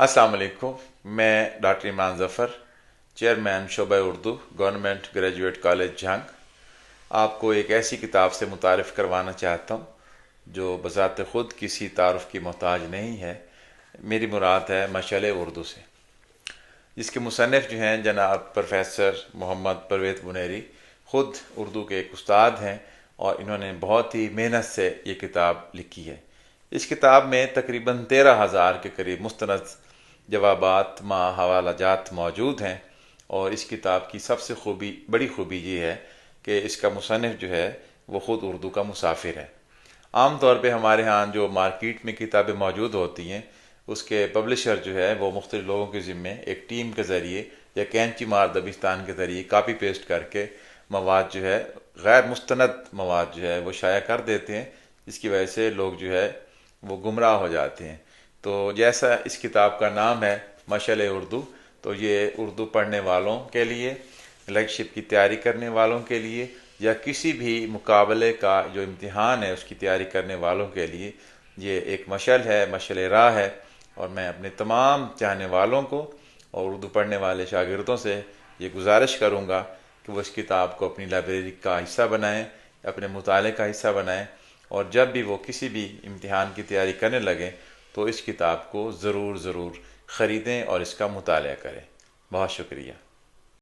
अस्सलाम वालेकुम। मैं डॉक्टर इमरान ज़फ़र, चेयरमैन शोबा Urdu, government graduate college Jhang, आपको एक ऐसी किताब से मुतारिफ़ करवाना चाहता हूँ जो बज़ात ख़ुद किसी तारुफ़ की मोहताज नहीं है। मेरी मुराद है मशअल उर्दू से, जिसके मुसन्निफ़ जो हैं जनाब प्रोफेसर मोहम्मद परवेज़ बुनैरी, ख़ुद उर्दू के एक उस्ताद हैं और इन्होंने बहुत ही मेहनत से ये किताब लिखी है। इस किताब में तकरीबन 13,000 के करीब मुस्तनद जवाबात माँ हवालाजात मौजूद हैं। और इस किताब की सबसे बड़ी खूबी ये है कि इसका मुसन्निफ़ जो है वो ख़ुद उर्दू का मुसाफिर है। आम तौर पे हमारे यहाँ जो मार्केट में किताबें मौजूद होती हैं, उसके पब्लिशर जो है वो मुख्तलिफ लोगों के ज़िम्मे एक टीम के ज़रिए या कैंची मार दबिस्तान के ज़रिए कापी पेस्ट करके मवाद जो है, गैर मुस्तनद मवाद जो है वो शाया कर देते हैं, जिसकी वजह से लोग जो है वो गुमराह हो जाते हैं। तो जैसा इस किताब का नाम है मशअल उर्दू, तो ये उर्दू पढ़ने वालों के लिए, लेक्चरशिप की तैयारी करने वालों के लिए, या किसी भी मुकाबले का जो इम्तिहान है उसकी तैयारी करने वालों के लिए ये एक मशअल है, मशअल राह है। और मैं अपने तमाम चाहने वालों को और उर्दू पढ़ने वाले शागिर्दों से ये गुजारिश करूँगा कि वो इस किताब को अपनी लाइब्रेरी का हिस्सा बनाएँ, अपने मुताले का हिस्सा बनाएँ, और जब भी वो किसी भी इम्तिहान की तैयारी करने लगें तो इस किताब को ज़रूर ख़रीदें और इसका मुताला करें। बहुत शुक्रिया।